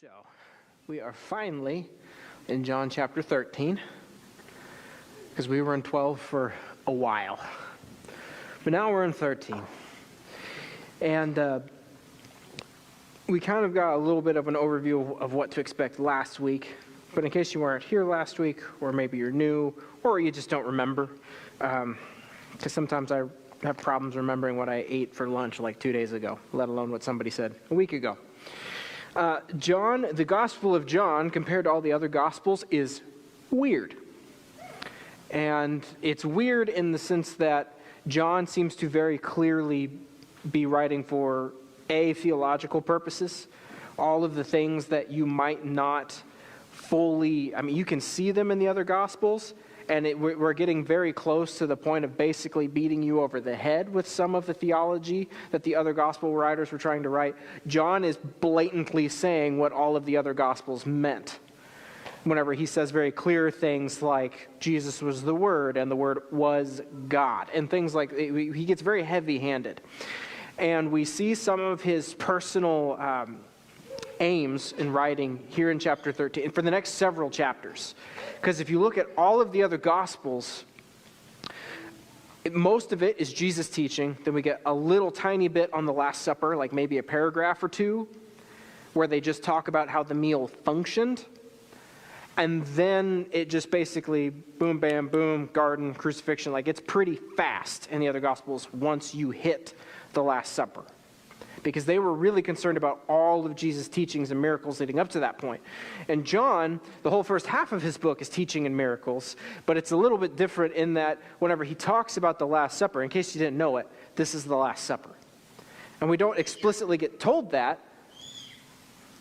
So, we are finally in John chapter 13, because we were in 12 for a while. But now we're in 13. And we kind of got a little bit of an overview of what to expect last week. But in case you weren't here last week, or maybe you're new, or you just don't remember, because sometimes I have problems remembering what I ate for lunch like 2 days ago, let alone what somebody said a week ago. John, the Gospel of John, compared to all the other Gospels, is weird. And it's weird in the sense that John seems to very clearly be writing for theological purposes. All of the things that you might not fully, you can see them in the other Gospels, and we're getting very close to the point of basically beating you over the head with some of the theology that the other gospel writers were trying to write. John is blatantly saying what all of the other gospels meant whenever he says very clear things like Jesus was the Word and the Word was God, and things like he gets very heavy-handed. And we see some of his personal aims in writing here in chapter 13 for the next several chapters. Because if you look at all of the other Gospels, most of it is Jesus teaching. Then we get a little tiny bit on the Last Supper, like maybe a paragraph or two, where they just talk about how the meal functioned. And then it just basically boom, bam, boom, garden, crucifixion. Like it's pretty fast in the other Gospels once you hit the Last Supper, because they were really concerned about all of Jesus' teachings and miracles leading up to that point. And John, the whole first half of his book is teaching and miracles, but it's a little bit different in that whenever he talks about the Last Supper, in case you didn't know it, this is the Last Supper. And we don't explicitly get told that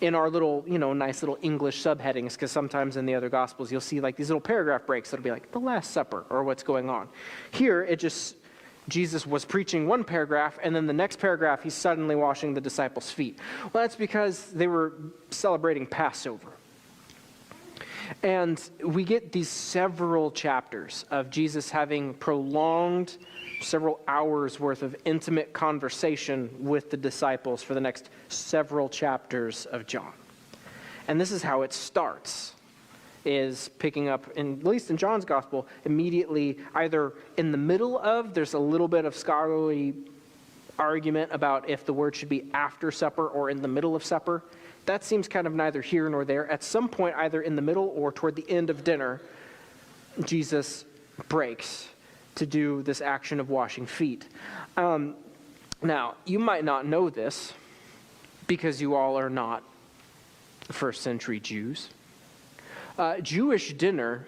in our little, nice little English subheadings, because sometimes in the other Gospels you'll see like these little paragraph breaks that'll be like the Last Supper or what's going on. Here, Jesus was preaching one paragraph, and then the next paragraph, he's suddenly washing the disciples' feet. Well, that's because they were celebrating Passover. And we get these several chapters of Jesus having prolonged several hours worth of intimate conversation with the disciples for the next several chapters of John. And this is how it starts. Is picking up, at least in John's gospel, immediately either in the middle of, there's a little bit of scholarly argument about if the word should be after supper or in the middle of supper. That seems kind of neither here nor there. At some point, either in the middle or toward the end of dinner, Jesus breaks to do this action of washing feet. Now, you might not know this because you all are not first century Jews. Jewish dinner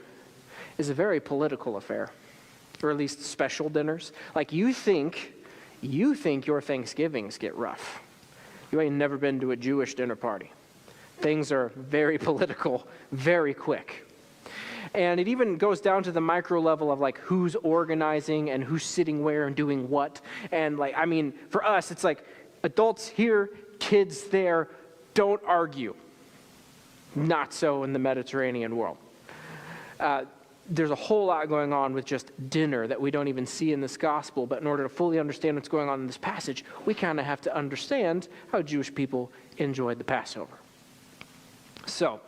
is a very political affair, or at least special dinners. Like you think your Thanksgivings get rough. You ain't never been to a Jewish dinner party. Things are very political, very quick. And it even goes down to the micro level of like who's organizing and who's sitting where and doing what. And for us, it's like adults here, kids there, don't argue. Not so in the Mediterranean world. There's a whole lot going on with just dinner that we don't even see in this gospel, but in order to fully understand what's going on in this passage, we kind of have to understand how Jewish people enjoyed the Passover. So,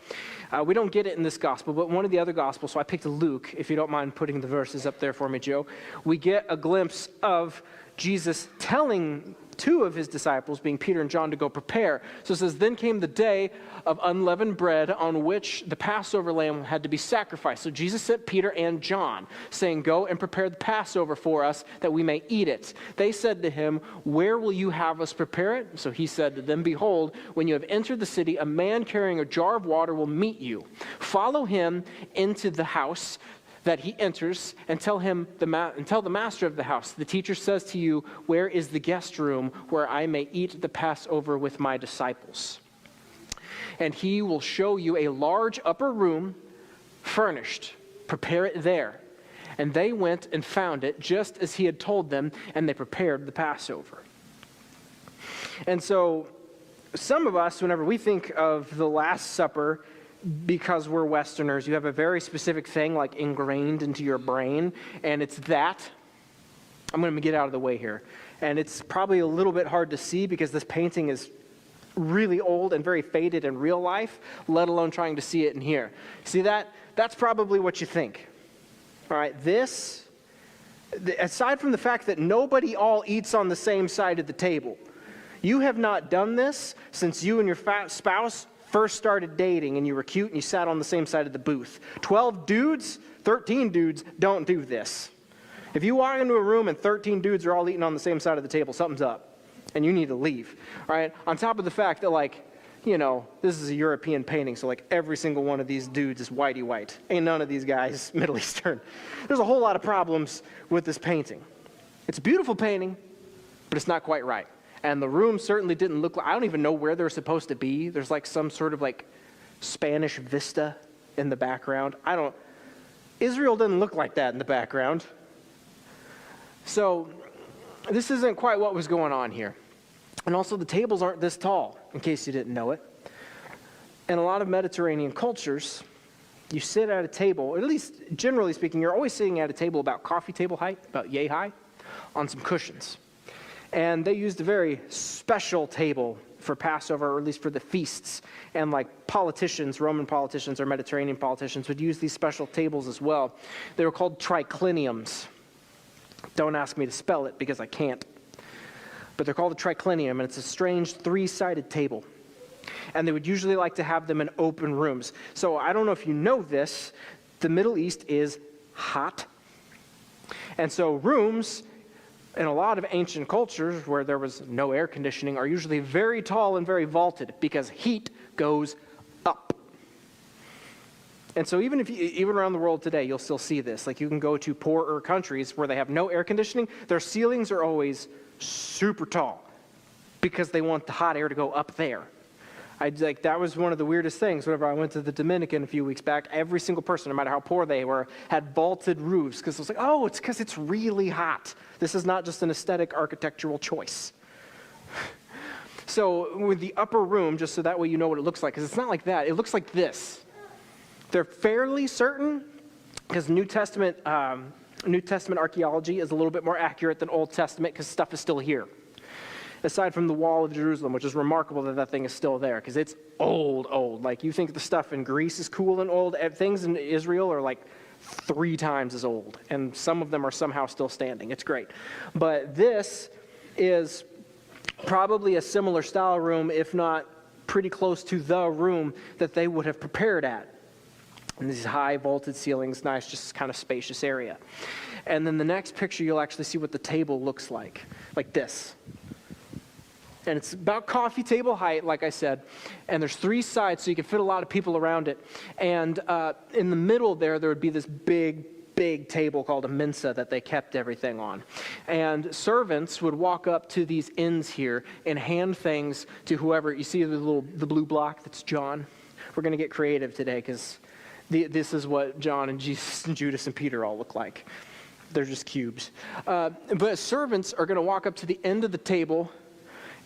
we don't get it in this gospel, but one of the other gospels, so I picked Luke, if you don't mind putting the verses up there for me, Joe. We get a glimpse of Jesus telling two of his disciples, being Peter and John, to go prepare. So it says, then came the day of unleavened bread on which the Passover lamb had to be sacrificed. So Jesus sent Peter and John, saying, go and prepare the Passover for us that we may eat it. They said to him, where will you have us prepare it? So he said to them, behold, when you have entered the city, a man carrying a jar of water will meet you. Follow him into the house that he enters, and tell the master of the house, the teacher says to you, where is the guest room where I may eat the Passover with my disciples? And he will show you a large upper room furnished. Prepare it there. And they went and found it just as he had told them, and they prepared the Passover. And so some of us, whenever we think of the Last Supper, because we're Westerners, you have a very specific thing like ingrained into your brain, and it's that. I'm going to get out of the way here. And it's probably a little bit hard to see because this painting is really old and very faded in real life, let alone trying to see it in here. See that? That's probably what you think. All right, aside from the fact that nobody all eats on the same side of the table, you have not done this since you and your spouse first started dating and you were cute and you sat on the same side of the booth. 12 dudes, 13 dudes don't do this. If you walk into a room and 13 dudes are all eating on the same side of the table, something's up and you need to leave. All right, on top of the fact that this is a European painting, so every single one of these dudes is whitey white. Ain't none of these guys Middle Eastern. There's a whole lot of problems with this painting. It's a beautiful painting, but it's not quite right. And the room certainly didn't look like, I don't even know where they're supposed to be. There's some sort of Spanish vista in the background. Israel didn't look like that in the background. So this isn't quite what was going on here. And also the tables aren't this tall, in case you didn't know it. In a lot of Mediterranean cultures, you sit at a table, or at least generally speaking, you're always sitting at a table about coffee table height, about yay high, on some cushions. And they used a very special table for Passover, or at least for the feasts. And politicians, Roman politicians or Mediterranean politicians, would use these special tables as well. They were called tricliniums. Don't ask me to spell it because I can't. But they're called a triclinium, and it's a strange three-sided table. And they would usually like to have them in open rooms. So I don't know if you know this, the Middle East is hot. And so rooms in a lot of ancient cultures where there was no air conditioning are usually very tall and very vaulted because heat goes up. And so even around the world today, you'll still see this. You can go to poorer countries where they have no air conditioning, their ceilings are always super tall because they want the hot air to go up there. That was one of the weirdest things. Whenever I went to the Dominican a few weeks back, every single person, no matter how poor they were, had vaulted roofs because it was it's because it's really hot. This is not just an aesthetic architectural choice. So with the upper room, just so that way you know what it looks like, because it's not like that. It looks like this. They're fairly certain, because New Testament archaeology is a little bit more accurate than Old Testament because stuff is still here. Aside from the wall of Jerusalem, which is remarkable that thing is still there because it's old. You think the stuff in Greece is cool and old, things in Israel are 3 times as old, and some of them are somehow still standing. It's great. But this is probably a similar style room, if not pretty close to the room that they would have prepared at. And these high vaulted ceilings, nice, just kind of spacious area. And then the next picture, you'll actually see what the table looks like this. And it's about coffee table height, like I said. And there's 3 sides, so you can fit a lot of people around it. And in the middle there would be this big table called a mensa that they kept everything on. And servants would walk up to these ends here and hand things to whoever. You see the blue block? That's John. We're going to get creative today because this is what John and Jesus and Judas and Peter all look like. They're just cubes. But servants are going to walk up to the end of the table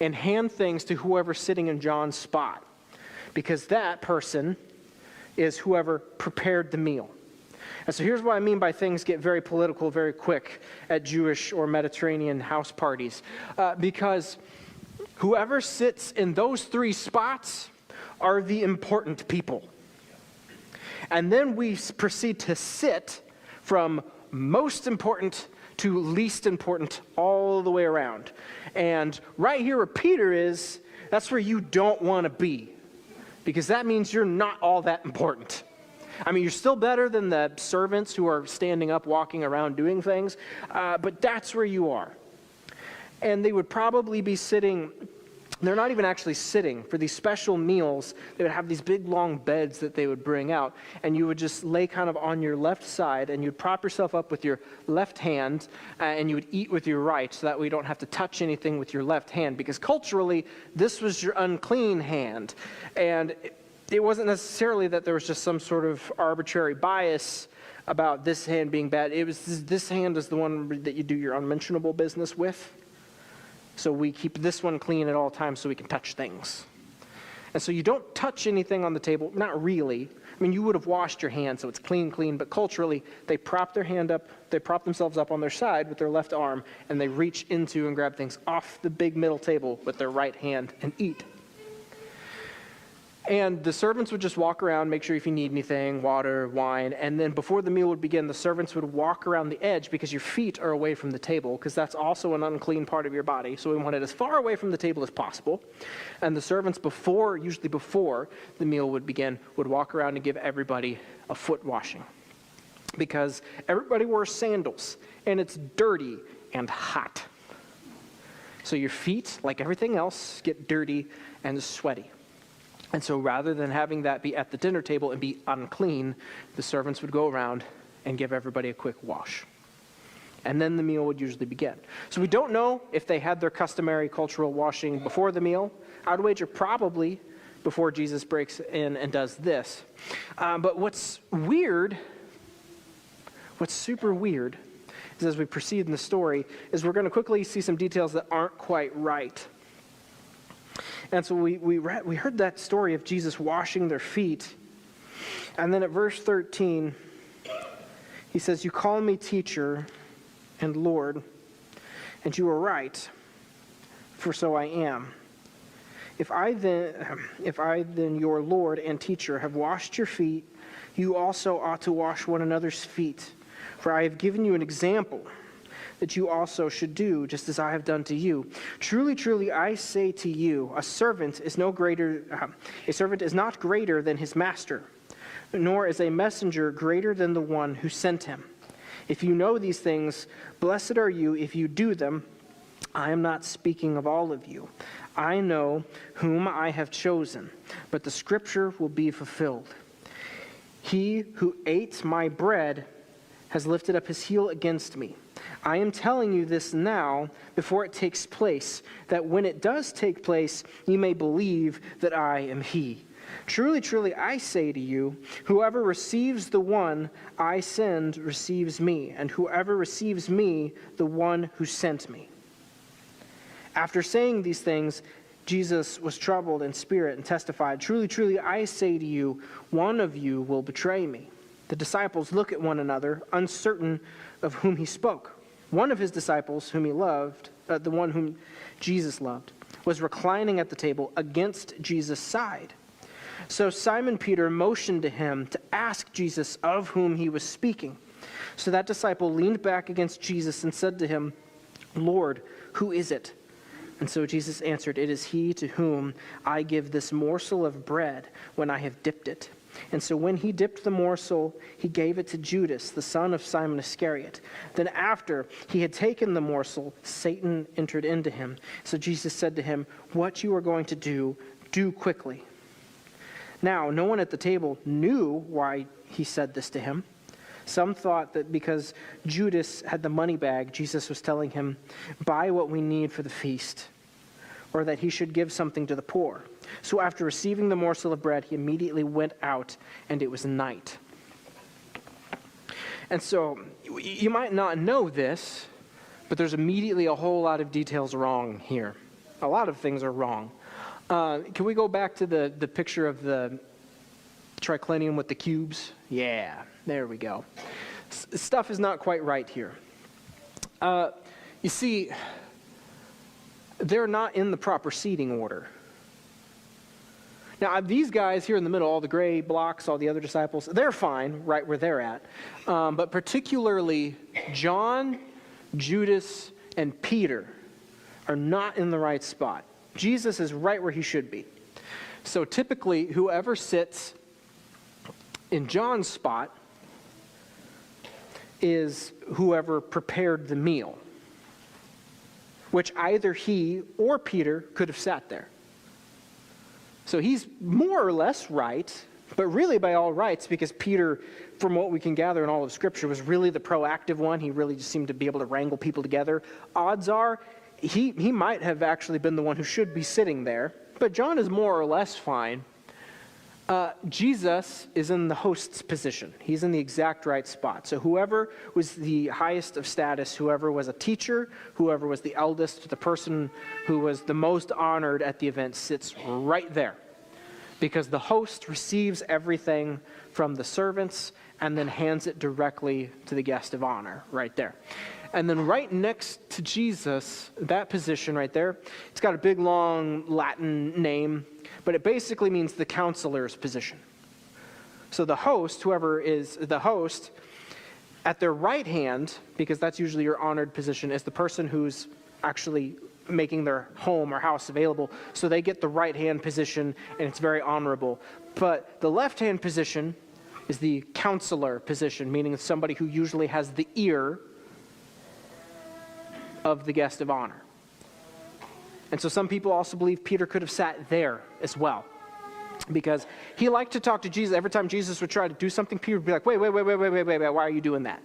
and hand things to whoever's sitting in John's spot, because that person is whoever prepared the meal. And so here's what I mean by things get very political very quick at Jewish or Mediterranean house parties, because whoever sits in those 3 spots are the important people. And then we proceed to sit from most important to least important all the way around. And right here where Peter is, that's where you don't want to be, because that means you're not all that important. You're still better than the servants who are standing up, walking around, doing things, but that's where you are. And they would probably be sitting, they're not even actually sitting. For these special meals, they would have these big long beds that they would bring out, and you would just lay kind of on your left side, and you'd prop yourself up with your left hand, and you would eat with your right, so that way you don't have to touch anything with your left hand, because culturally, this was your unclean hand. And it wasn't necessarily that there was just some sort of arbitrary bias about this hand being bad. It was this hand is the one that you do your unmentionable business with. So we keep this one clean at all times so we can touch things. And so you don't touch anything on the table, not really. You would have washed your hands, so it's clean, but culturally, they prop themselves up on their side with their left arm, and they reach into and grab things off the big middle table with their right hand and eat. And the servants would just walk around, make sure if you need anything, water, wine, and then before the meal would begin, the servants would walk around the edge because your feet are away from the table, because that's also an unclean part of your body. So we want it as far away from the table as possible. And the servants usually before the meal would begin, would walk around and give everybody a foot washing. Because everybody wears sandals, and it's dirty and hot. So your feet, like everything else, get dirty and sweaty. And so rather than having that be at the dinner table and be unclean, the servants would go around and give everybody a quick wash. And then the meal would usually begin. So we don't know if they had their customary cultural washing before the meal. I'd wager probably before Jesus breaks in and does this. But what's super weird, is as we proceed in the story, is we're going to quickly see some details that aren't quite right. And so we heard that story of Jesus washing their feet. And then at verse 13, he says, "You call me teacher and Lord, and you are right, for so I am. If I then, your Lord and teacher, have washed your feet, you also ought to wash one another's feet. For I have given you an example that you also should do, just as I have done to you. Truly, truly, I say to you, a servant is not greater than his master, nor is a messenger greater than the one who sent him. If you know these things, blessed are you if you do them. I am not speaking of all of you. I know whom I have chosen, but the scripture will be fulfilled. He who ate my bread has lifted up his heel against me. I am telling you this now before it takes place, that when it does take place, you may believe that I am he. Truly, truly, I say to you, whoever receives the one I send receives me, and whoever receives me, the one who sent me." After saying these things, Jesus was troubled in spirit and testified, "Truly, truly, I say to you, one of you will betray me." The disciples look at one another, uncertain of whom he spoke. One of his disciples, whom he loved, the one whom Jesus loved, was reclining at the table against Jesus' side. So Simon Peter motioned to him to ask Jesus of whom he was speaking. So that disciple leaned back against Jesus and said to him, "Lord, who is it?" And so Jesus answered, "It is he to whom I give this morsel of bread when I have dipped it." And so when he dipped the morsel, he gave it to Judas, the son of Simon Iscariot. Then after he had taken the morsel, Satan entered into him. So Jesus said to him, "What you are going to do, do quickly." Now, no one at the table knew why he said this to him. Some thought that because Judas had the money bag, Jesus was telling him, "Buy what we need for the feast," or that he should give something to the poor. So after receiving the morsel of bread, he immediately went out, and it was night. And so you might not know this, but there's immediately a whole lot of details wrong here. A lot of things are wrong. Can we go back to the picture of the triclinium with the cubes? Yeah, there we go. Stuff is not quite right here. You see, they're not in the proper seating order. Now, these guys here in the middle, all the gray blocks, all the other disciples, they're fine right where they're at. But particularly John, Judas, and Peter are not in the right spot. Jesus is right where he should be. So typically, whoever sits in John's spot is whoever prepared the meal, which either he or Peter could have sat there. So he's more or less right, but really by all rights, because Peter, from what we can gather in all of Scripture, was really the proactive one. He really just seemed to be able to wrangle people together. Odds are he might have actually been the one who should be sitting there, but John is more or less fine. Jesus is in the host's position. He's in the exact right spot. So whoever was the highest of status, whoever was a teacher, whoever was the eldest, the person who was the most honored at the event sits right there. Because the host receives everything from the servants and then hands it directly to the guest of honor right there. And then right next to Jesus, that position right there, it's got a big, long Latin name, but it basically means the counselor's position. So the host, whoever is the host, at their right hand, because that's usually your honored position, is the person who's actually making their home or house available. So they get the right hand position, and it's very honorable. But the left hand position is the counselor position, meaning somebody who usually has the ear of the guest of honor. And so some people also believe Peter could have sat there as well, because he liked to talk to Jesus. Every time Jesus would try to do something, Peter would be like, wait, why are you doing that?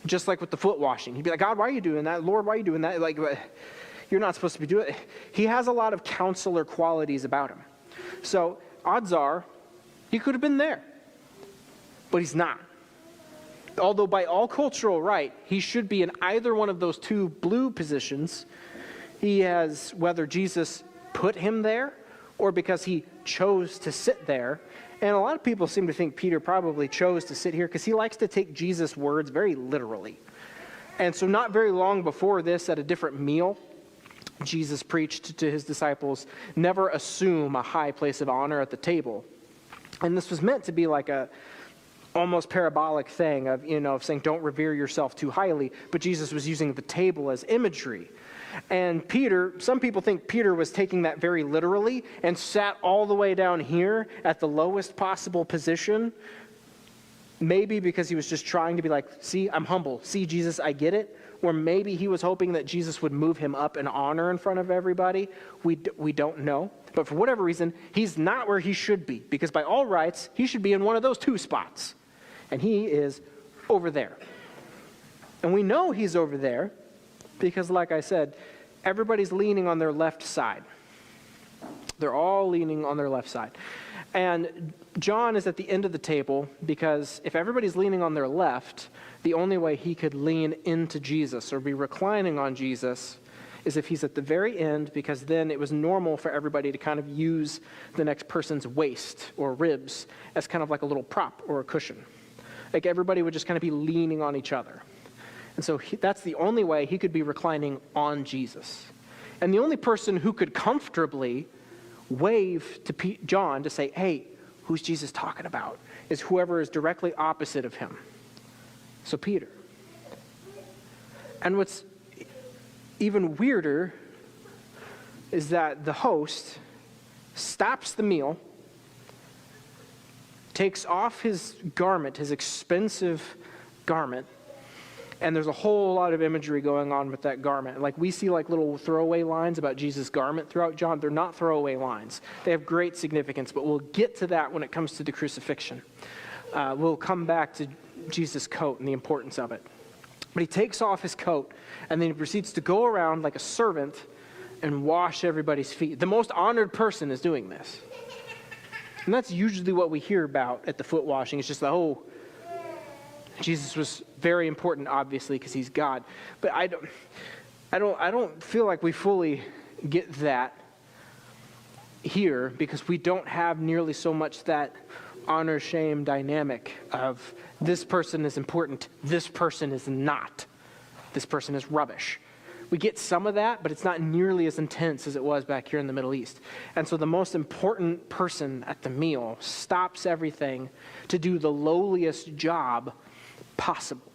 Just like with the foot washing. He'd be like, God, why are you doing that? Lord, why are you doing that? Like, you're not supposed to be doing it. He has a lot of counselor qualities about him. So odds are he could have been there, but he's not. Although by all cultural right, he should be in either one of those two blue positions. He has, whether Jesus put him there or because he chose to sit there. And a lot of people seem to think Peter probably chose to sit here because he likes to take Jesus' words very literally. And so not very long before this, at a different meal, Jesus preached to his disciples, never assume a high place of honor at the table. And this was meant to be like a almost parabolic thing of saying don't revere yourself too highly, but Jesus was using the table as imagery. And Peter, some people think Peter was taking that very literally and sat all the way down here at the lowest possible position, maybe because he was just trying to be like, see, I'm humble. See, Jesus, I get it. Or maybe he was hoping that Jesus would move him up in honor in front of everybody. We don't know. But for whatever reason, he's not where he should be, because by all rights, he should be in one of those two spots. And he is over there. And we know he's over there because, like I said, everybody's leaning on their left side. They're all leaning on their left side. And John is at the end of the table because if everybody's leaning on their left, the only way he could lean into Jesus or be reclining on Jesus is if he's at the very end, because then it was normal for everybody to kind of use the next person's waist or ribs as kind of like a little prop or a cushion. Like everybody would just kind of be leaning on each other. And so that's the only way he could be reclining on Jesus. And the only person who could comfortably wave to John to say, hey, who's Jesus talking about, is whoever is directly opposite of him. So Peter. And what's even weirder is that the host stops the meal, takes off his garment, his expensive garment, and there's a whole lot of imagery going on with that garment. Like we see like little throwaway lines about Jesus' garment throughout John. They're not throwaway lines. They have great significance, but we'll get to that when it comes to the crucifixion. We'll come back to Jesus' coat and the importance of it. But he takes off his coat, and then he proceeds to go around like a servant and wash everybody's feet. The most honored person is doing this. And that's usually what we hear about at the foot washing. It's just like, Jesus was very important, obviously, because he's God. But I don't feel like we fully get that here, because we don't have nearly so much that honor-shame dynamic of this person is important, this person is not, this person is rubbish. We get some of that, but it's not nearly as intense as it was back here in the Middle East. And so the most important person at the meal stops everything to do the lowliest job possible.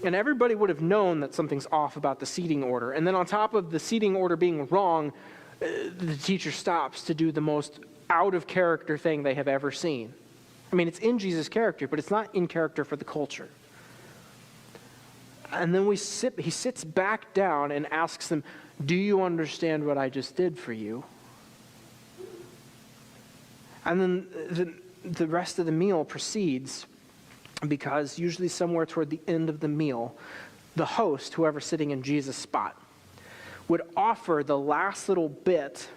And everybody would have known that something's off about the seating order. And then on top of the seating order being wrong, the teacher stops to do the most out-of-character thing they have ever seen. I mean, it's in Jesus' character, but it's not in character for the culture. And then he sits back down and asks them, do you understand what I just did for you? And then the rest of the meal proceeds, because usually somewhere toward the end of the meal, the host, whoever's sitting in Jesus' spot, would offer the last little bit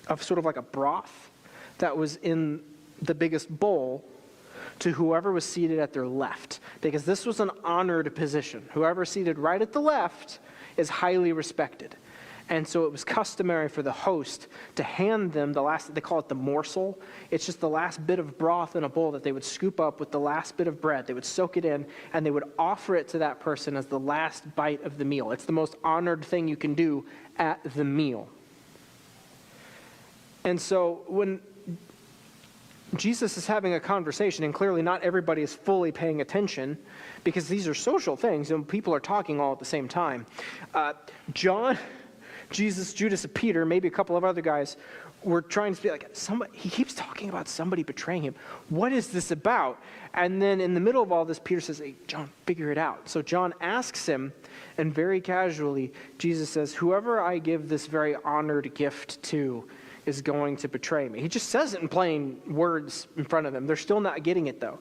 of sort of like a broth that was in the biggest bowl to whoever was seated at their left, because this was an honored position. Whoever seated right at the left is highly respected. And so it was customary for the host to hand them the last, they call it the morsel. It's just the last bit of broth in a bowl that they would scoop up with the last bit of bread. They would soak it in, and they would offer it to that person as the last bite of the meal. It's the most honored thing you can do at the meal. And so when Jesus is having a conversation, and clearly not everybody is fully paying attention, because these are social things, and people are talking all at the same time. John, Jesus, Judas, and Peter, maybe a couple of other guys, were trying to be like, he keeps talking about somebody betraying him. What is this about? And then in the middle of all this, Peter says, hey, John, figure it out. So John asks him, and very casually, Jesus says, whoever I give this very honored gift to is going to betray me. He just says it in plain words in front of them. They're still not getting it, though.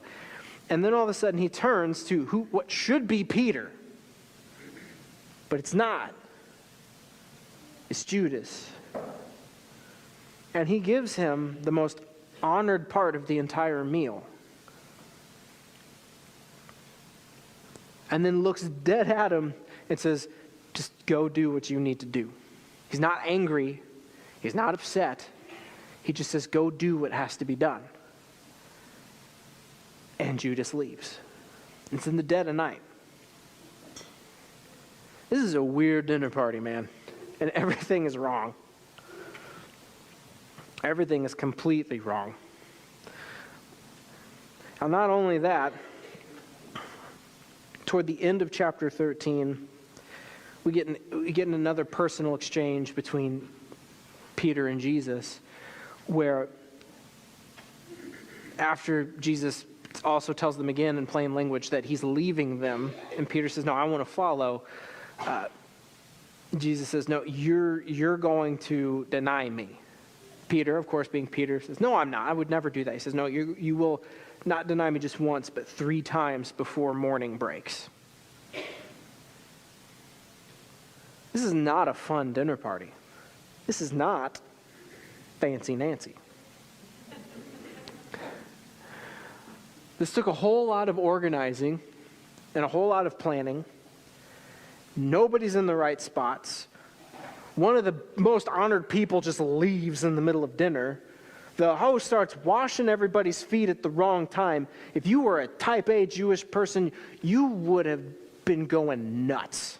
And then all of a sudden, he turns to what should be Peter. But it's not. It's Judas. And he gives him the most honored part of the entire meal. And then looks dead at him and says, just go do what you need to do. He's not angry. He's not upset. He just says, go do what has to be done. And Judas leaves. It's in the dead of night. This is a weird dinner party, man. And everything is wrong. Everything is completely wrong. Now, not only that, toward the end of chapter 13, we get in another personal exchange between Peter and Jesus, where after Jesus also tells them again in plain language that he's leaving them, and Peter says, no, I want to follow. Jesus says, no, you're going to deny me. Peter, of course, being Peter, says, no, I'm not. I would never do that. He says, no, you will not deny me just once, but 3 times before morning breaks. This is not a fun dinner party. This is not Fancy Nancy. This took a whole lot of organizing and a whole lot of planning. Nobody's in the right spots. One of the most honored people just leaves in the middle of dinner. The host starts washing everybody's feet at the wrong time. If you were a type A Jewish person, you would have been going nuts.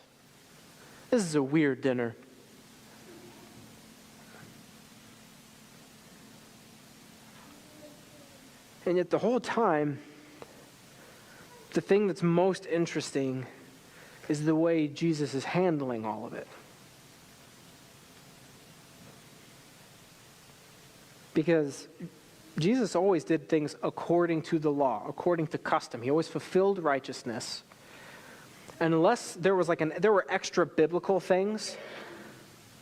This is a weird dinner. And yet the whole time, the thing that's most interesting is the way Jesus is handling all of it. Because Jesus always did things according to the law, according to custom. He always fulfilled righteousness. Unless there was there were extra biblical things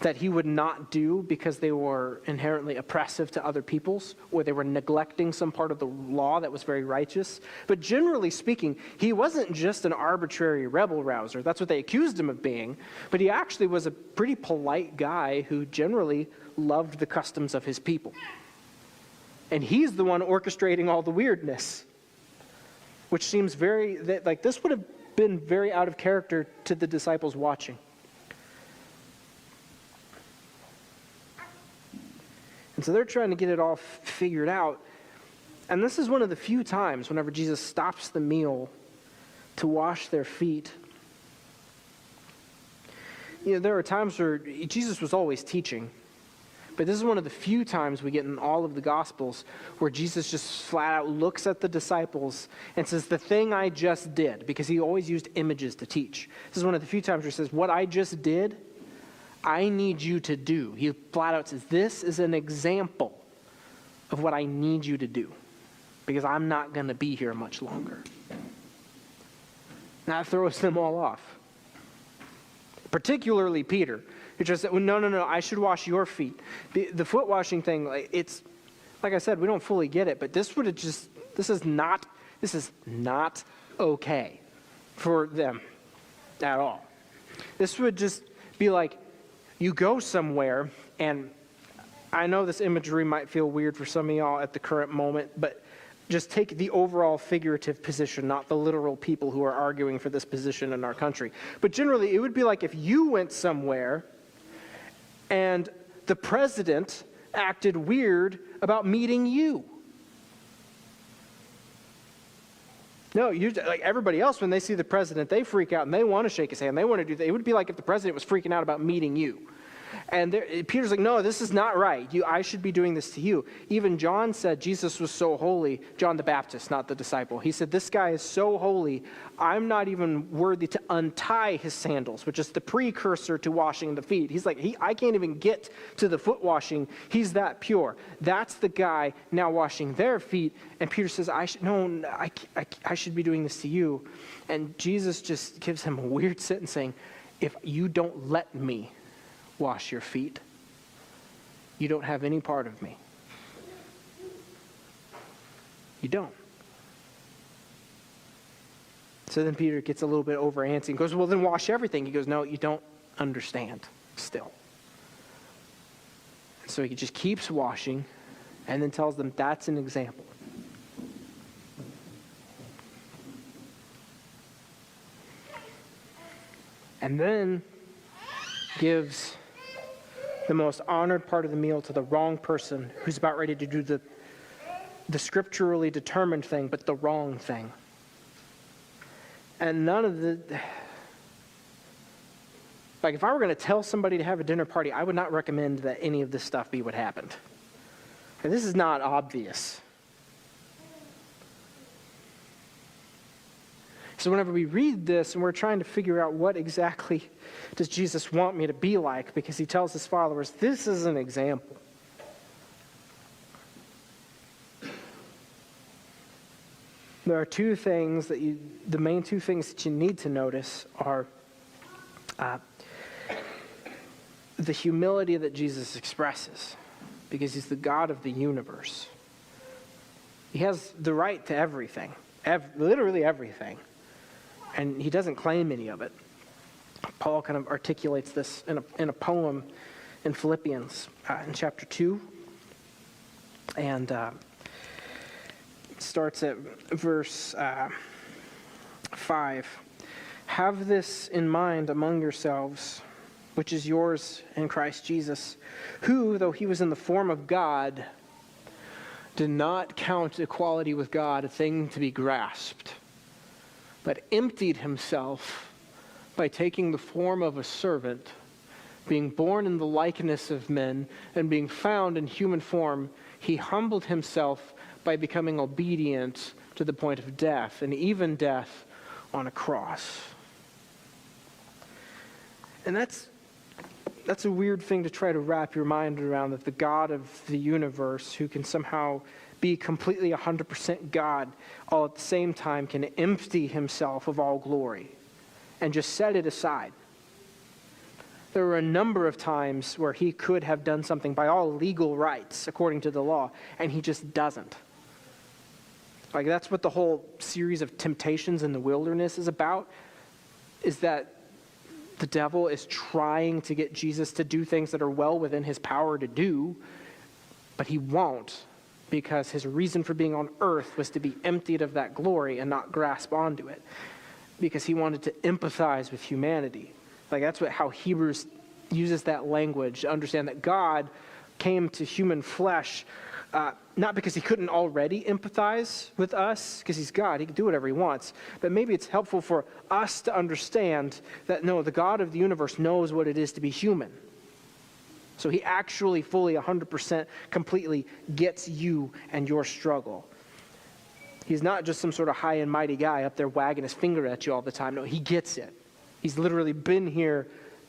that he would not do because they were inherently oppressive to other peoples, or they were neglecting some part of the law that was very righteous. But generally speaking, he wasn't just an arbitrary rebel rouser. That's what they accused him of being. But he actually was a pretty polite guy who generally loved the customs of his people. And he's the one orchestrating all the weirdness, which seems this would have been very out of character to the disciples watching. And so they're trying to get it all figured out. And this is one of the few times whenever Jesus stops the meal to wash their feet. There are times where Jesus was always teaching. But this is one of the few times we get in all of the Gospels where Jesus just flat out looks at the disciples and says, the thing I just did, because he always used images to teach. This is one of the few times where he says, what I just did, I need you to do. He flat out says, this is an example of what I need you to do, because I'm not going to be here much longer. That throws them all off. Particularly Peter, who just said, well, no, I should wash your feet. The foot washing thing, it's, like I said, we don't fully get it, but this is not okay for them at all. This would just be like, you go somewhere, and I know this imagery might feel weird for some of y'all at the current moment, but just take the overall figurative position, not the literal people who are arguing for this position in our country. But generally, it would be like if you went somewhere And the president acted weird about meeting you. No, like everybody else, when they see the president, they freak out and they want to shake his hand. They want to do that. It would be like if the president was freaking out about meeting you. And Peter's like, no, this is not right. I should be doing this to you. Even John said Jesus was so holy. John the Baptist, not the disciple. He said, this guy is so holy, I'm not even worthy to untie his sandals, which is the precursor to washing the feet. He's like, I can't even get to the foot washing. He's that pure. That's the guy now washing their feet. And Peter says, I should be doing this to you. And Jesus just gives him a weird sentence saying, if you don't let me wash your feet, you don't have any part of me. You don't. So then Peter gets a little bit over antsy and goes, well, then wash everything. He goes, no, you don't understand still. So he just keeps washing and then tells them that's an example. And then gives the most honored part of the meal to the wrong person who's about ready to do the scripturally determined thing, but the wrong thing. And none of the... Like, if I were going to tell somebody to have a dinner party, I would not recommend that any of this stuff be what happened. And this is not obvious. So whenever we read this and we're trying to figure out what exactly does Jesus want me to be like, because he tells his followers, this is an example. There are two things the main two things that you need to notice are the humility that Jesus expresses, because he's the God of the universe. He has the right to everything, literally everything. And he doesn't claim any of it. Paul kind of articulates this in a poem in Philippians in chapter 2. And starts at verse 5. Have this in mind among yourselves, which is yours in Christ Jesus, who, though he was in the form of God, did not count equality with God a thing to be grasped, but emptied himself by taking the form of a servant, being born in the likeness of men, and being found in human form, he humbled himself by becoming obedient to the point of death, and even death on a cross. And that's a weird thing to try to wrap your mind around, that the God of the universe, who can somehow be completely 100% God, all at the same time can empty himself of all glory and just set it aside. There were a number of times where he could have done something by all legal rights according to the law, and he just doesn't. Like, that's what the whole series of temptations in the wilderness is about, is that the devil is trying to get Jesus to do things that are well within his power to do, but he won't, because his reason for being on earth was to be emptied of that glory and not grasp onto it, because he wanted to empathize with humanity. Like, that's how Hebrews uses that language, to understand that God came to human flesh, not because he couldn't already empathize with us, because he's God, he can do whatever he wants, but maybe it's helpful for us to understand that, no, the God of the universe knows what it is to be human. So he actually fully 100% completely gets you and your struggle. He's not just some sort of high and mighty guy up there wagging his finger at you all the time. No, he gets it. He's literally been here,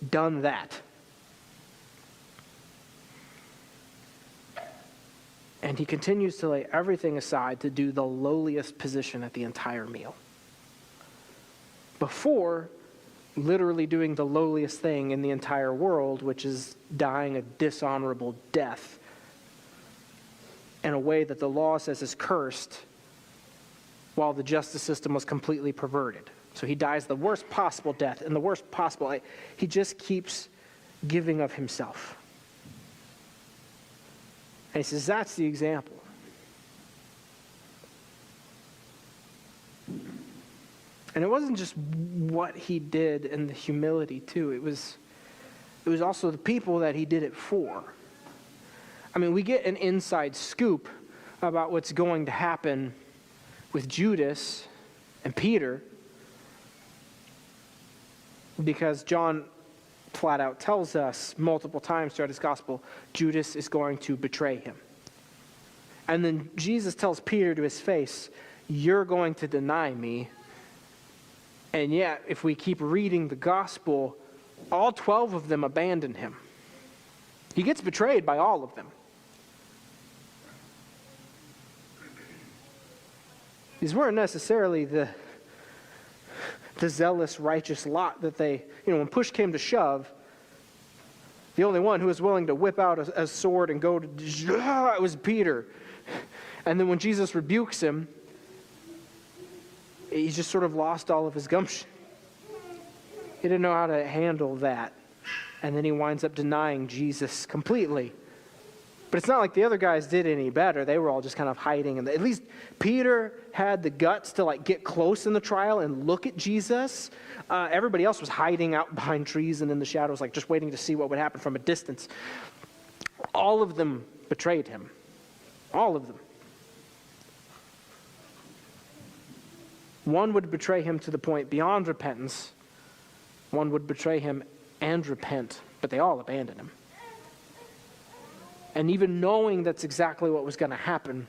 done that. And he continues to lay everything aside to do the lowliest position at the entire meal, before literally doing the lowliest thing in the entire world, which is dying a dishonorable death in a way that the law says is cursed, while the justice system was completely perverted. So he dies the worst possible death, and the worst possible, he just keeps giving of himself. And he says, that's the example. And it wasn't just what he did and the humility too. It was it was also the people that he did it for. I mean, we get an inside scoop about what's going to happen with Judas and Peter because John flat out tells us multiple times throughout his gospel, Judas is going to betray him. And then Jesus tells Peter to his face, you're going to deny me. And yet, if we keep reading the gospel, all 12 of them abandon him. He gets betrayed by all of them. These weren't necessarily the zealous, righteous lot that they, when push came to shove, the only one who was willing to whip out a sword and go to, it was Peter. And then when Jesus rebukes him, he just sort of lost all of his gumption. He didn't know how to handle that. And then he winds up denying Jesus completely. But it's not like the other guys did any better. They were all just kind of hiding. And at least Peter had the guts to get close in the trial and look at Jesus. Everybody else was hiding out behind trees and in the shadows, just waiting to see what would happen from a distance. All of them betrayed him. All of them. One would betray him to the point beyond repentance. One would betray him and repent, but they all abandoned him. And even knowing that's exactly what was going to happen,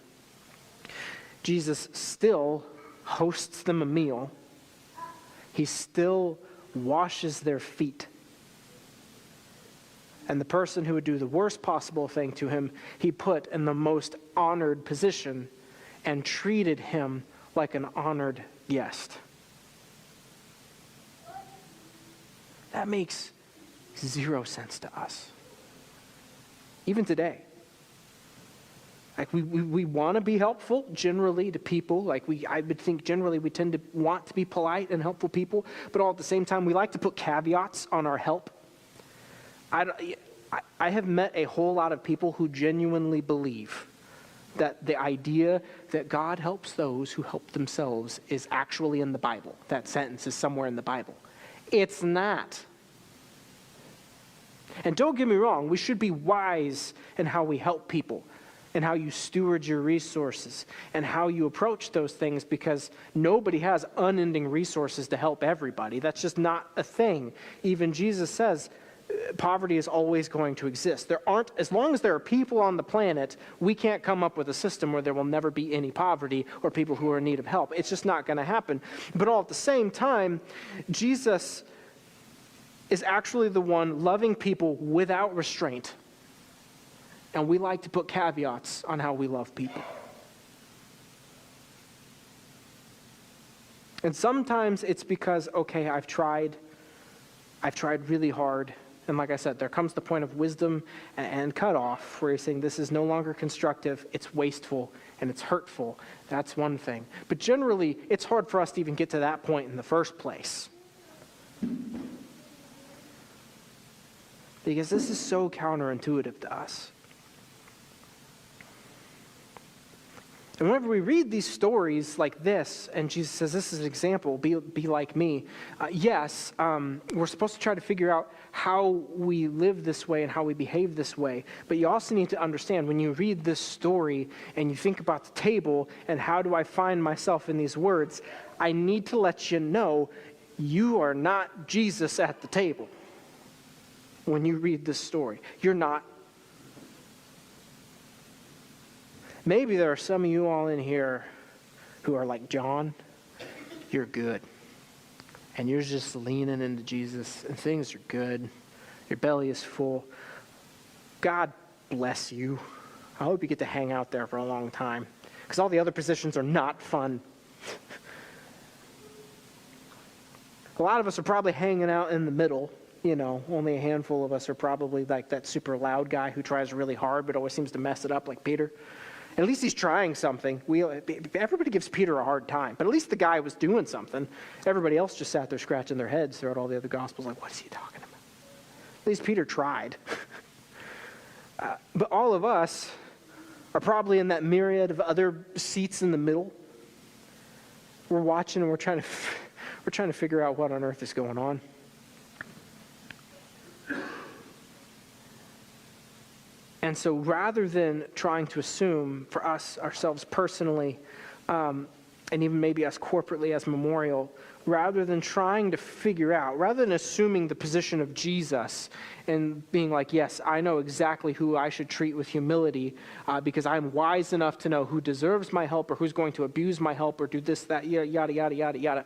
Jesus still hosts them a meal. He still washes their feet. And the person who would do the worst possible thing to him, he put in the most honored position and treated him like an honored guest. That makes zero sense to us. Even today. We want to be helpful generally to people. I would think generally we tend to want to be polite and helpful people, but all at the same time we like to put caveats on our help. I have met a whole lot of people who genuinely believe that the idea that God helps those who help themselves is actually in the Bible. That sentence is somewhere in the Bible. It's not. And don't get me wrong, we should be wise in how we help people and how you steward your resources and how you approach those things, because nobody has unending resources to help everybody. That's just not a thing. Even Jesus says poverty is always going to exist. As long as there are people on the planet, we can't come up with a system where there will never be any poverty or people who are in need of help. It's just not going to happen. But all at the same time, Jesus is actually the one loving people without restraint. And we like to put caveats on how we love people. And sometimes it's because, okay, I've tried really hard. And like I said, there comes the point of wisdom and cutoff where you're saying this is no longer constructive, it's wasteful, and it's hurtful. That's one thing. But generally, it's hard for us to even get to that point in the first place. Because this is so counterintuitive to us. And whenever we read these stories like this, and Jesus says, this is an example, be like me, yes, we're supposed to try to figure out how we live this way and how we behave this way. But you also need to understand, when you read this story and you think about the table and how do I find myself in these words, I need to let you know you are not Jesus at the table. When you read this story, you're not. Maybe there are some of you all in here who are like John. You're good. And you're just leaning into Jesus and things are good. Your belly is full. God bless you. I hope you get to hang out there for a long time, because all the other positions are not fun. A lot of us are probably hanging out in the middle. Only a handful of us are probably like that super loud guy who tries really hard but always seems to mess it up, like Peter. At least he's trying something. Everybody gives Peter a hard time, but at least the guy was doing something. Everybody else just sat there scratching their heads throughout all the other Gospels, like, what is he talking about? At least Peter tried. But all of us are probably in that myriad of other seats in the middle. We're watching and we're trying to figure out what on earth is going on. And so rather than trying to assume for us, ourselves personally, and even maybe us corporately as Memorial, rather than trying to figure out, rather than assuming the position of Jesus and being like, yes, I know exactly who I should treat with humility because I'm wise enough to know who deserves my help or who's going to abuse my help or do this, that, yada, yada, yada, yada.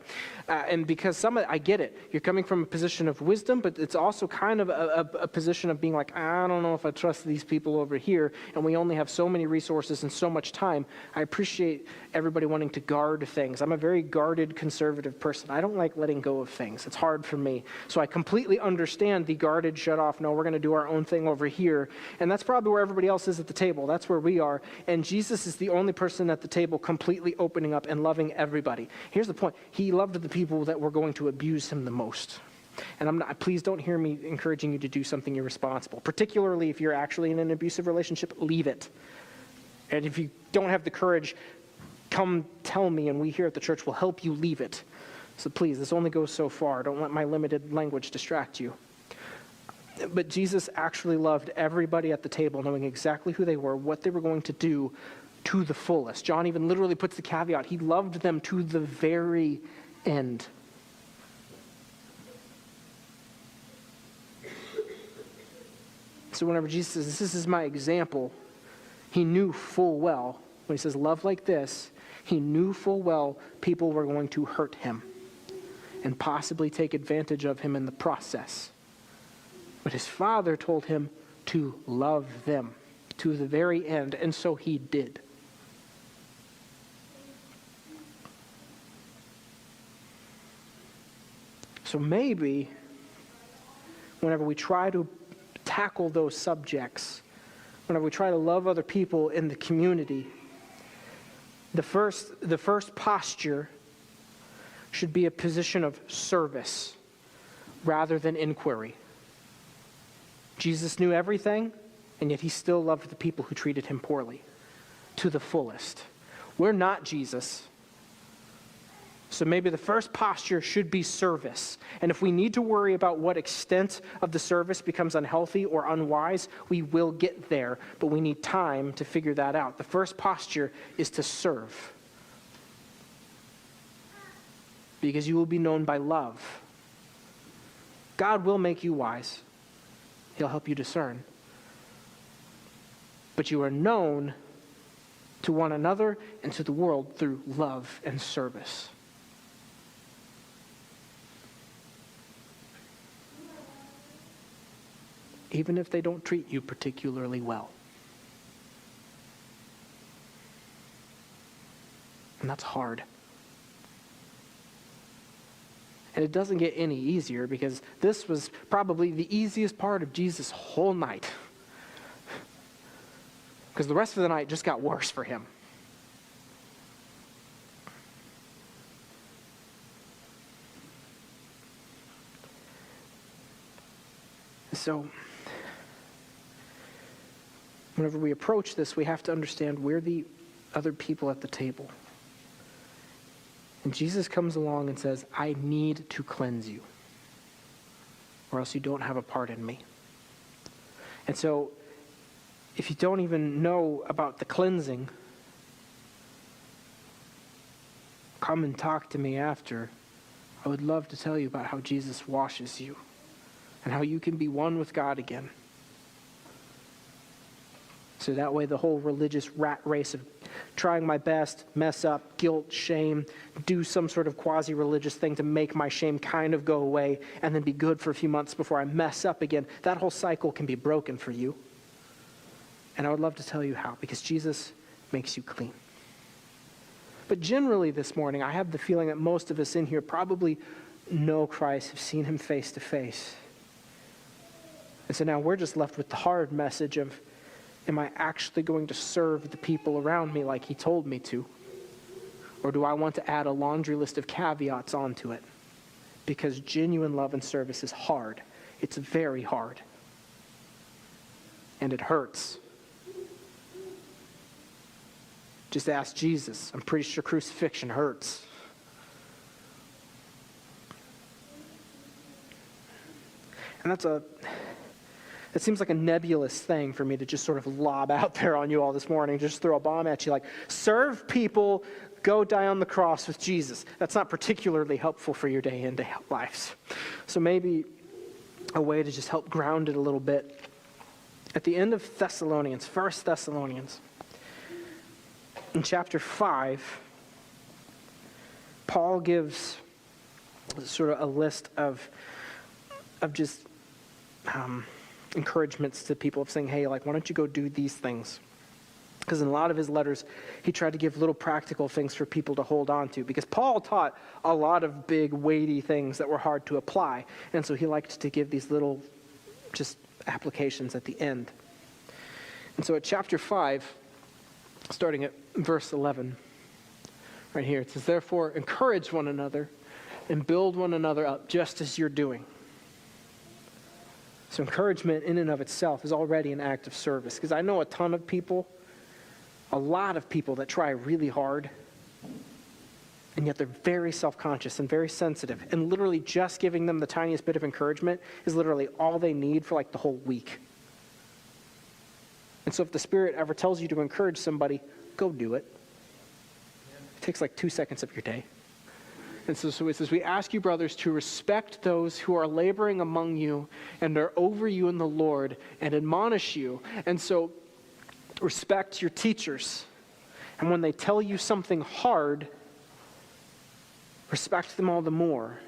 And because I get it. You're coming from a position of wisdom, but it's also kind of a position of being like, I don't know if I trust these people over here, and we only have so many resources and so much time. I appreciate everybody wanting to guard things. I'm a very guarded, conservative person. I don't like letting go of things. It's hard for me. So I completely understand the guarded, shut off, no, we're going to do our own thing over here. And that's probably where everybody else is at the table. That's where we are. And Jesus is the only person at the table completely opening up and loving everybody. Here's the point. He loved the people that were going to abuse him the most. And please don't hear me encouraging you to do something irresponsible. Particularly if you're actually in an abusive relationship, leave it. And if you don't have the courage, come tell me, and we here at the church will help you leave it. So please, this only goes so far. Don't let my limited language distract you. But Jesus actually loved everybody at the table, knowing exactly who they were, what they were going to do to the fullest. John even literally puts the caveat, he loved them to the very end. So whenever Jesus says, this is my example, he knew full well, when he says love like this, he knew full well people were going to hurt him and possibly take advantage of him in the process. But his Father told him to love them to the very end, and so he did. So maybe whenever we try to tackle those subjects, whenever we try to love other people in the community, the first posture should be a position of service rather than inquiry. Jesus knew everything, and yet he still loved the people who treated him poorly to the fullest. We're not Jesus. So maybe the first posture should be service. And if we need to worry about what extent of the service becomes unhealthy or unwise, we will get there, but we need time to figure that out. The first posture is to serve, because you will be known by love. God will make you wise. He'll help you discern. But you are known to one another and to the world through love and service. Even if they don't treat you particularly well. And that's hard. And it doesn't get any easier, because this was probably the easiest part of Jesus' whole night. Because the rest of the night just got worse for him. So, whenever we approach this, we have to understand we're the other people at the table. And Jesus comes along and says, I need to cleanse you, or else you don't have a part in me. And so, if you don't even know about the cleansing, come and talk to me after. I would love to tell you about how Jesus washes you and how you can be one with God again. So that way the whole religious rat race of trying my best, mess up, guilt, shame, do some sort of quasi-religious thing to make my shame kind of go away and then be good for a few months before I mess up again, that whole cycle can be broken for you. And I would love to tell you how, because Jesus makes you clean. But generally this morning, I have the feeling that most of us in here probably know Christ, have seen him face to face. And so now we're just left with the hard message of, am I actually going to serve the people around me like he told me to? Or do I want to add a laundry list of caveats onto it? Because genuine love and service is hard. It's very hard. And it hurts. Just ask Jesus. I'm pretty sure crucifixion hurts. And It seems like a nebulous thing for me to just sort of lob out there on you all this morning, just throw a bomb at you like, serve people, go die on the cross with Jesus. That's not particularly helpful for your day in, day out lives. So maybe a way to just help ground it a little bit. At the end of Thessalonians, 1 Thessalonians, in chapter 5, Paul gives sort of a list of just encouragements to people of saying, hey, like, why don't you go do these things? Because in a lot of his letters, he tried to give little practical things for people to hold on to. Because Paul taught a lot of big, weighty things that were hard to apply. And so he liked to give these little just applications at the end. And so at chapter 5, starting at verse 11, right here, it says, therefore, encourage one another and build one another up just as you're doing. So encouragement in and of itself is already an act of service. Because I know a ton of people, a lot of people that try really hard, and yet they're very self-conscious and very sensitive. And literally just giving them the tiniest bit of encouragement is literally all they need for like the whole week. And so if the Spirit ever tells you to encourage somebody, go do it. It takes like 2 seconds of your day. And so it says, we ask you, brothers, to respect those who are laboring among you and are over you in the Lord and admonish you. And so respect your teachers. And when they tell you something hard, respect them all the more.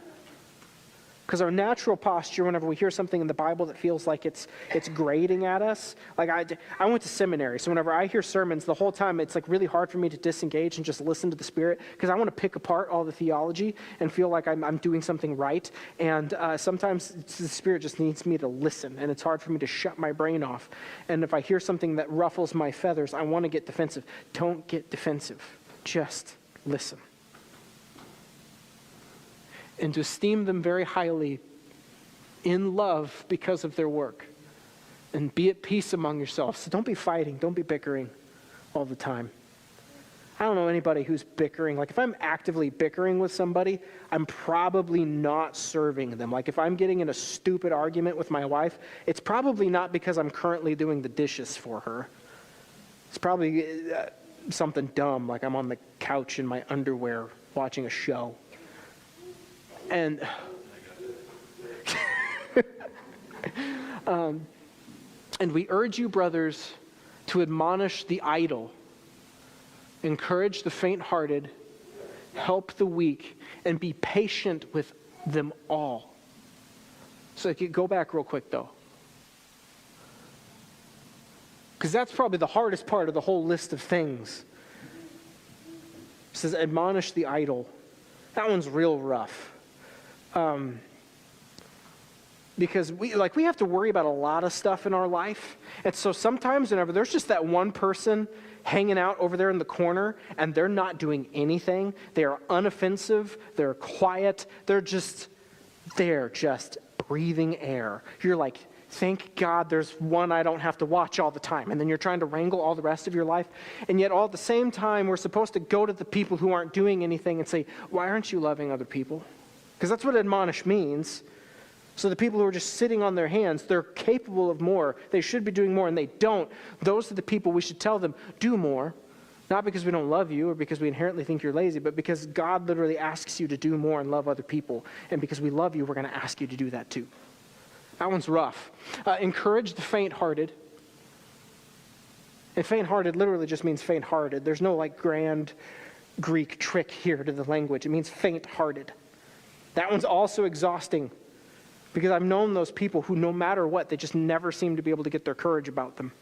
Because our natural posture, whenever we hear something in the Bible that feels like it's grating at us, like I went to seminary, so whenever I hear sermons, the whole time it's like really hard for me to disengage and just listen to the Spirit, because I want to pick apart all the theology and feel like I'm doing something right. And sometimes the Spirit just needs me to listen, and it's hard for me to shut my brain off. And if I hear something that ruffles my feathers, I want to get defensive. Don't get defensive. Just listen. And to esteem them very highly in love because of their work. And be at peace among yourselves. So don't be fighting, don't be bickering all the time. I don't know anybody who's bickering. Like if I'm actively bickering with somebody, I'm probably not serving them. Like if I'm getting in a stupid argument with my wife, it's probably not because I'm currently doing the dishes for her. It's probably something dumb, like I'm on the couch in my underwear watching a show. And and we urge you, brothers, to admonish the idle, encourage the faint-hearted, help the weak, and be patient with them all. So go back real quick, though. Because that's probably the hardest part of the whole list of things. It says, admonish the idle. That one's real rough. Because we have to worry about a lot of stuff in our life. And so sometimes whenever there's just that one person hanging out over there in the corner and they're not doing anything, they are unoffensive, they're quiet, they're just breathing air. You're like, thank God there's one I don't have to watch all the time. And then you're trying to wrangle all the rest of your life. And yet all at the same time, we're supposed to go to the people who aren't doing anything and say, why aren't you loving other people? Because that's what admonish means. So the people who are just sitting on their hands, they're capable of more. They should be doing more, and they don't. Those are the people we should tell them, do more. Not because we don't love you or because we inherently think you're lazy, but because God literally asks you to do more and love other people. And because we love you, we're going to ask you to do that too. That one's rough. Encourage the faint-hearted. And faint-hearted literally just means faint-hearted. There's no like grand Greek trick here to the language. It means faint-hearted. That one's also exhausting because I've known those people who no matter what, they just never seem to be able to get their courage about them.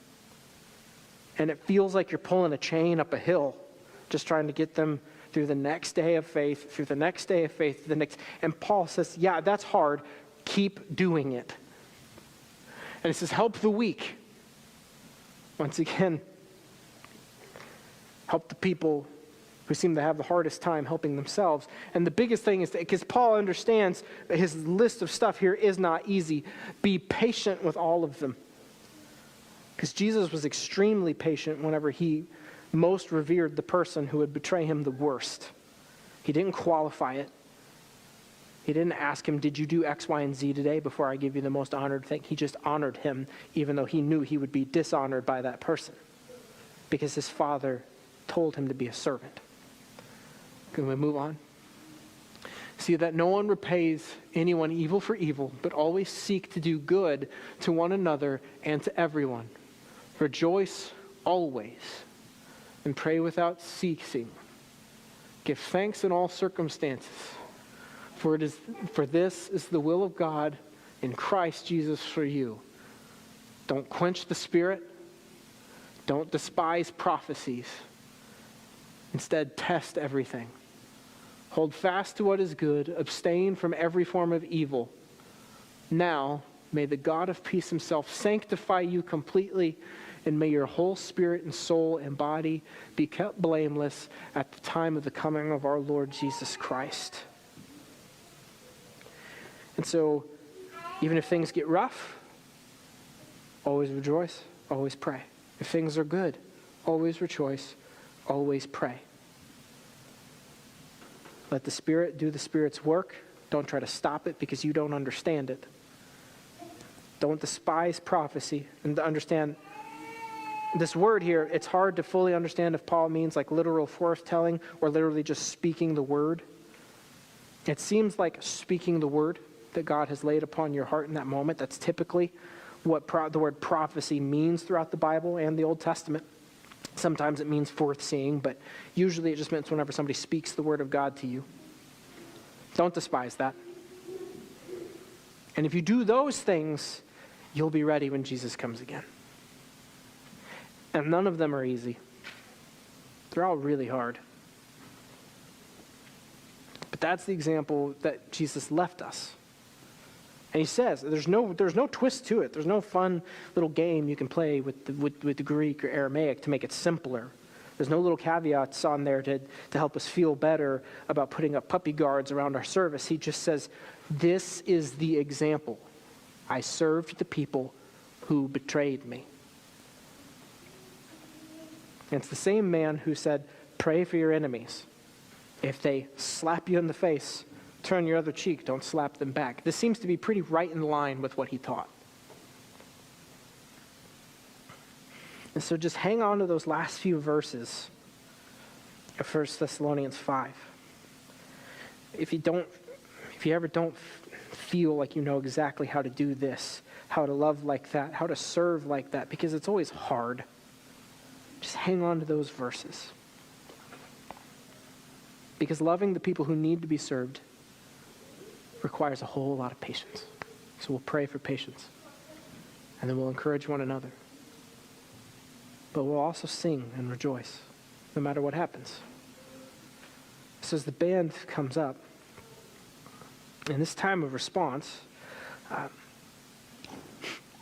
And it feels like you're pulling a chain up a hill, just trying to get them through the next day of faith, through the next day of faith, and Paul says, yeah, that's hard. Keep doing it. And he says, help the weak. Once again, help the people who seem to have the hardest time helping themselves. And the biggest thing is that, because Paul understands that his list of stuff here is not easy, be patient with all of them. Because Jesus was extremely patient whenever he most revered the person who would betray him the worst. He didn't qualify it. He didn't ask him, did you do X, Y, and Z today before I give you the most honored thing? He just honored him, even though he knew he would be dishonored by that person, because his father told him to be a servant. Can we move on? See that no one repays anyone evil for evil, but always seek to do good to one another and to everyone. Rejoice always, and pray without ceasing. Give thanks in all circumstances, for this is the will of God in Christ Jesus for you. Don't quench the Spirit. Don't despise prophecies. Instead, test everything. Hold fast to what is good. Abstain from every form of evil. Now, may the God of peace himself sanctify you completely, and may your whole spirit and soul and body be kept blameless at the time of the coming of our Lord Jesus Christ. And so, even if things get rough, always rejoice, always pray. If things are good, always rejoice, always pray. Let the Spirit do the Spirit's work. Don't try to stop it because you don't understand it. Don't despise prophecy. And to understand this word here, it's hard to fully understand if Paul means like literal foretelling or literally just speaking the word. It seems like speaking the word that God has laid upon your heart in that moment. That's typically what the word prophecy means throughout the Bible and the Old Testament. Sometimes it means foreseeing, but usually it just means whenever somebody speaks the word of God to you. Don't despise that. And if you do those things, you'll be ready when Jesus comes again. And none of them are easy. They're all really hard. But that's the example that Jesus left us. And he says, there's no twist to it. There's no fun little game you can play with the Greek or Aramaic to make it simpler. There's no little caveats on there to help us feel better about putting up puppy guards around our service. He just says, this is the example. I served the people who betrayed me. And it's the same man who said, pray for your enemies. If they slap you in the face, turn your other cheek, don't slap them back. This seems to be pretty right in line with what he taught. And so just hang on to those last few verses of 1 Thessalonians 5. If you ever don't feel like you know exactly how to do this, how to love like that, how to serve like that, because it's always hard, just hang on to those verses. Because loving the people who need to be served requires a whole lot of patience. So we'll pray for patience. And then we'll encourage one another. But we'll also sing and rejoice, no matter what happens. So as the band comes up, in this time of response,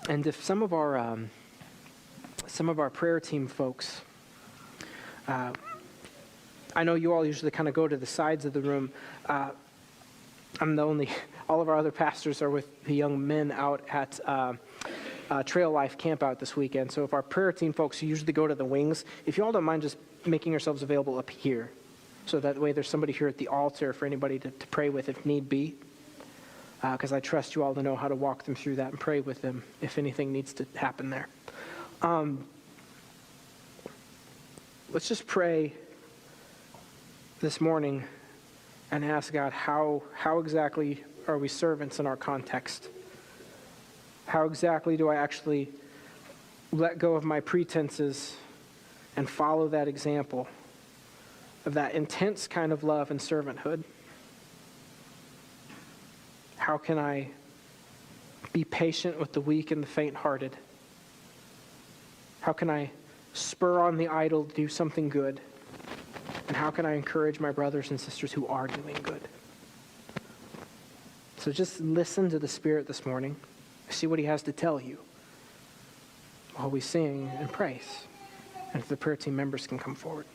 and if some of our prayer team folks, I know you all usually kind of go to the sides of the room. All of our other pastors are with the young men out at Trail Life Camp out this weekend. So if our prayer team folks usually go to the wings, if you all don't mind just making yourselves available up here, so that way there's somebody here at the altar for anybody to pray with if need be. Because I trust you all to know how to walk them through that and pray with them if anything needs to happen there. Let's just pray this morning and ask God, how exactly are we servants in our context? How exactly do I actually let go of my pretenses and follow that example of that intense kind of love and servanthood? How can I be patient with the weak and the faint-hearted? How can I spur on the idle to do something good? And how can I encourage my brothers and sisters who are doing good? So just listen to the Spirit this morning. See what he has to tell you while we sing and praise. And if the prayer team members can come forward.